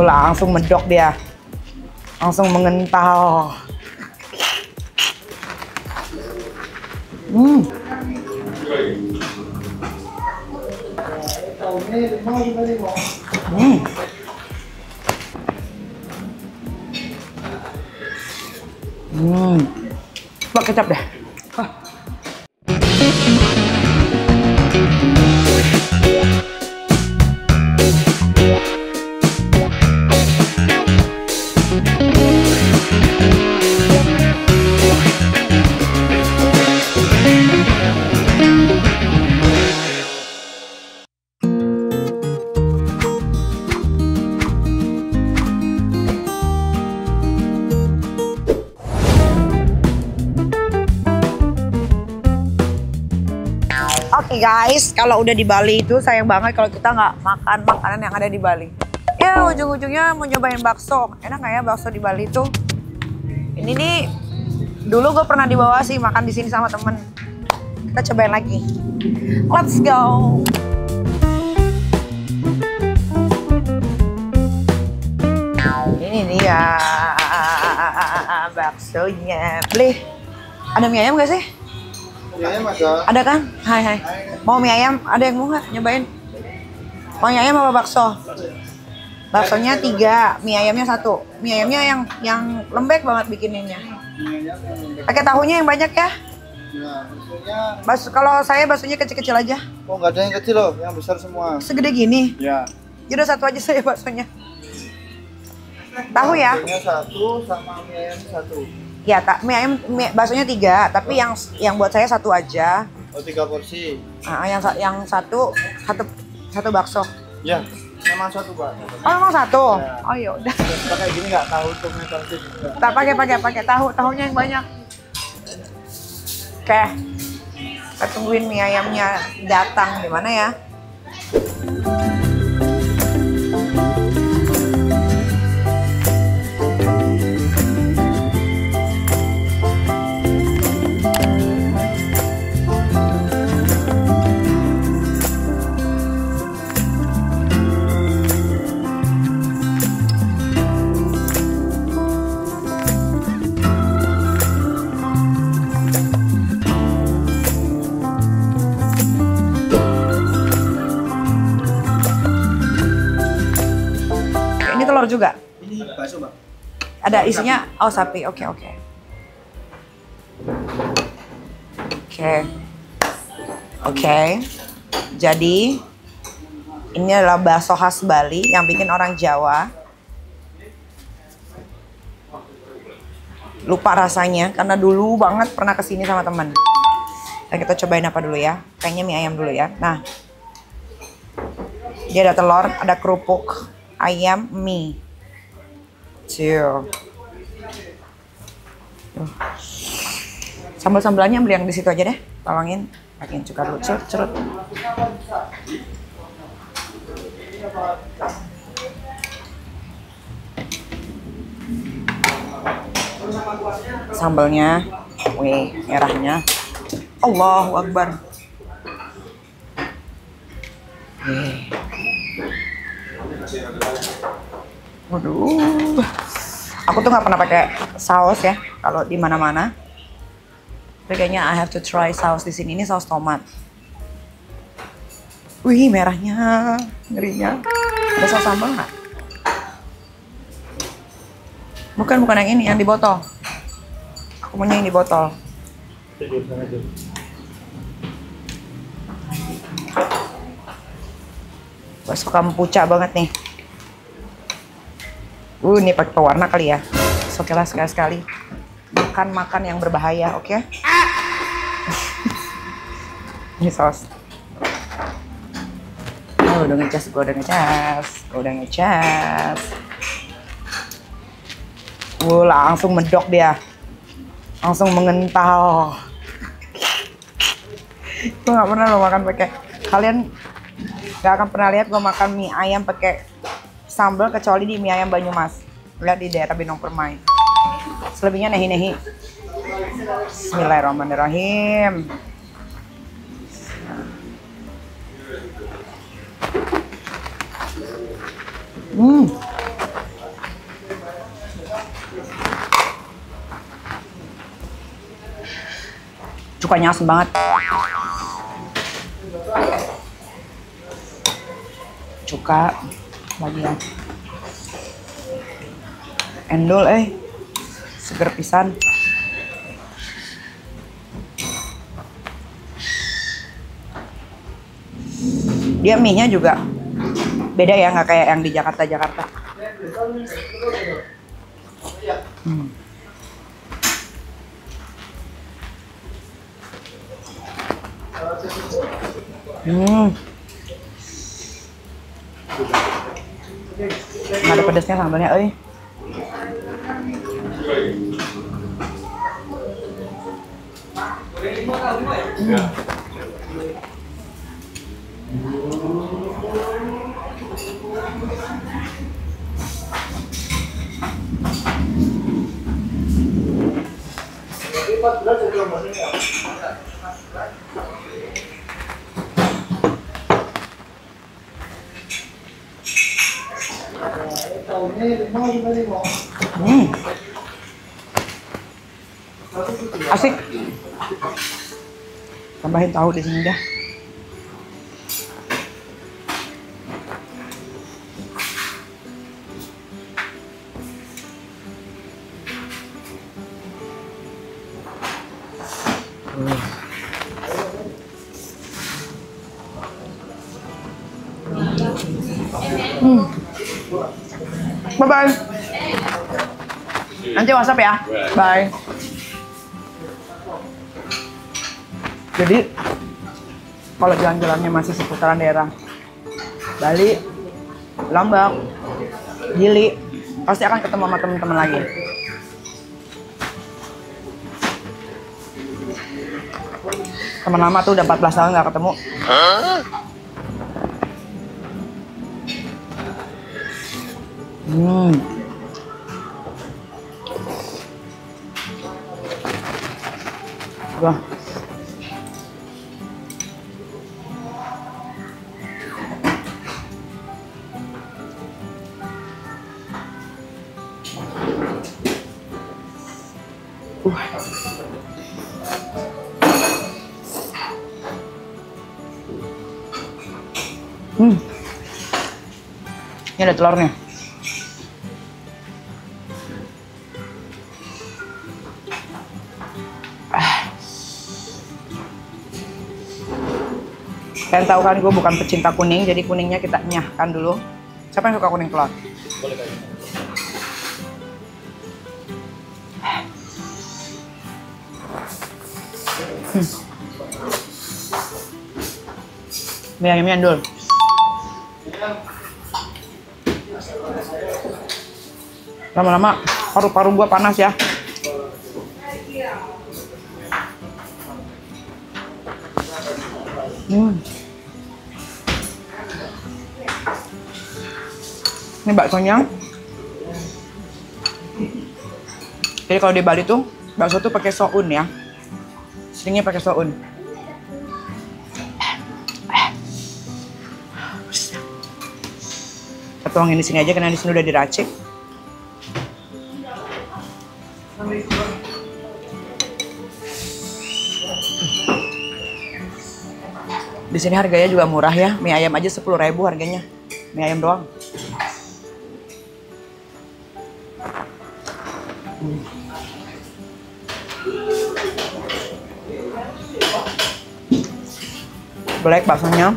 Langsung medok dia, langsung mengental. Pakai kecap deh. Oke guys, kalau udah di Bali itu sayang banget kalau kita nggak makan makanan yang ada di Bali. Ya ujung-ujungnya mau nyobain bakso. Enak nggak ya bakso di Bali tuh? Ini nih dulu gue pernah dibawa sih makan di sini sama temen. Kita cobain lagi. Let's go. Ini dia baksonya. Beli. Ada mie ayam nggak sih? Mie ayam ada. Ada kan? Hai. Mau mie ayam? Ada yang mau nggak? Nyobain? Mau mie ayam apa bakso? Baksonya 3, mie ayamnya 1. Mie ayamnya yang lembek banget bikininnya. Pakai tahunya yang banyak ya? Ya, Bakso, kalau saya baksonya kecil-kecil aja. oh nggak ada yang kecil loh, yang besar semua. Segede gini? Ya. Jadi 1 aja saya baksonya. Tahu ya? Baksonya 1 sama mie ayam 1. Ya, mie ayam baksonya 3, tapi yang buat saya 1 aja. Oh 3 porsi. Nah, yang satu bakso. Ya, memang 1 Pak. Oh, emang 1? Ya. Oh ya udah. Pakai gini nggak tahu tomat sih. Tak pakai tahunya yang banyak. Oke. Kita tungguin mie ayamnya datang di mana ya? Ini telur juga? Ini bakso Pak. Ada isinya? Oh sapi, oke. Jadi ini adalah bakso khas Bali yang bikin orang Jawa lupa rasanya karena dulu banget pernah kesini sama temen. Dan kita cobain apa dulu ya? Kayaknya mie ayam dulu ya. Nah, dia ada telur, ada kerupuk, ayam, mie. Ciu. Sambal-sambalannya beli yang di situ aja deh. Tolongin, pakein cuka dulu, cerut. Sambalnya, wih, merahnya. Allahu Akbar. Waduh, aku tuh nggak pernah pakai saus ya kalau di mana-mana. Tapi kayaknya I have to try saus di sini. Ini saus tomat. Wih, merahnya, ngerinya. Ada saus sambal nggak? Bukan yang ini, yang di botol. Aku maunya yang di botol. Bakso kampuca banget nih. Ini pakai pewarna kali ya. Oke lah sekali-sekali. Makan yang berbahaya, oke? Ini saus. Oh, udah ngecas, gue udah ngecas. Langsung medok dia. Langsung mengental. Gue gak pernah lo makan pakai. Kalian gak akan pernah lihat gue makan mie ayam pakai sambal kecuali di mie ayam Banyumas. Lihat di daerah Binong Permai. Selebihnya nehi-nehi. Bismillahirrahmanirrahim. Cukanya asem banget. Cuka bagian. Endol seger pisan. Dia mie-nya juga beda ya, nggak kayak yang di Jakarta. Nggak ada pedasnya sambalnya, Asik. Tambahin tahu di sini dah. Bye-bye. Nanti WhatsApp ya. Bye. Jadi kalau jalan-jalannya masih seputaran daerah Bali, Lombok, Gili, pasti akan ketemu sama teman-teman lagi. Teman lama tuh udah 14 tahun nggak ketemu. Wah. Ini ada telurnya. Kalian tahu kan gue bukan pecinta kuning, jadi kuningnya kita nyahkan dulu. Siapa yang suka kuning telur? Boleh kali. Mie ayamnya endul. Lama-lama paru-paru gua panas ya. Ini baksonya. Jadi kalau di Bali tuh bakso tuh pakai soun ya. Seringnya pakai soun. Kita tuangin di sini aja karena di sini udah diracik. Di sini harganya juga murah ya. Mie ayam aja 10.000 harganya. Mie ayam doang. Black baksonya.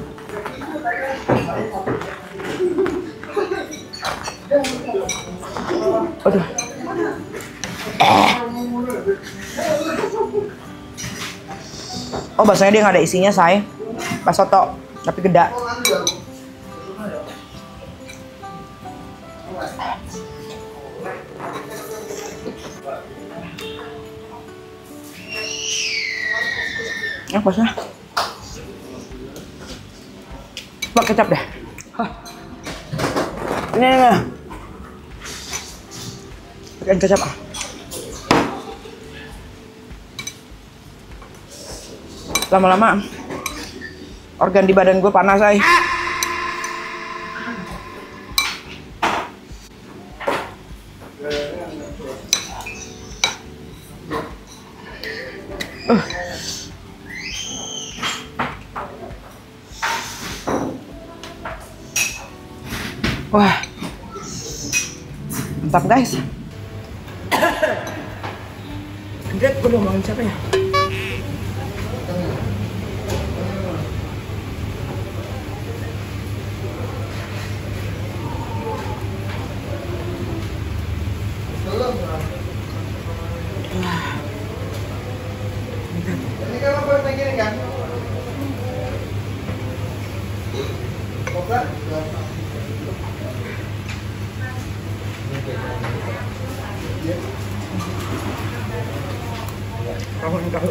Aduh. Oh, baksonya dia nggak ada isinya, say. Bakso tok, tapi gede. Baksonya. Coba kecap deh. Ini. Pakai kecap ah. Lama-lama organ di badan gue panas, ay. Wah, mantap guys. Andret, gue mau ngomongin siapa ya? Ini kan apa yang gini kan? Bukan? Tahu.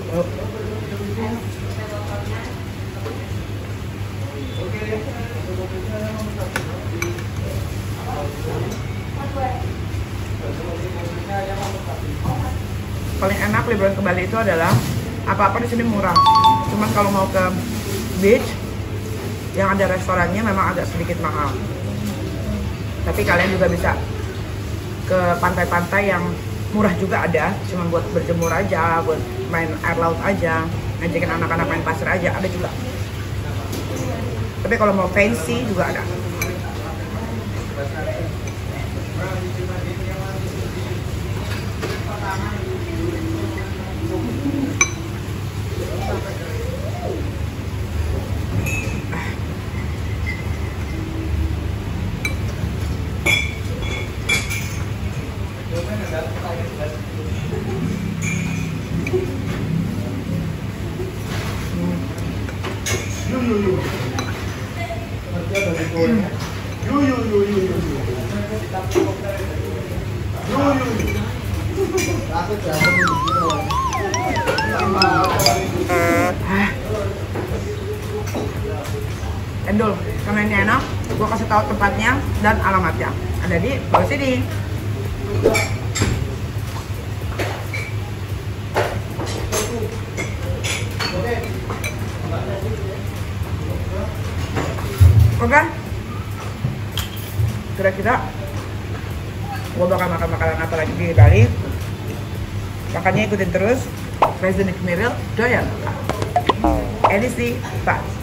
Paling enak liburan ke Bali itu adalah apa-apa di sini murah. Cuman kalau mau ke beach yang ada restorannya memang agak sedikit mahal. Tapi kalian juga bisa ke pantai-pantai yang murah juga ada, cuma buat berjemur aja, buat main air laut aja, ngajakin anak-anak main pasir aja, ada juga. Tapi kalau mau fancy juga ada. Endul, karena ini enak, gue kasih tahu tempatnya dan alamatnya. Ada di bawah sini. Oke, kira-kira gue bakal makan makanan apa lagi di Bali. Makanya ikutin terus Resident Miril Doyan Edisi Pak.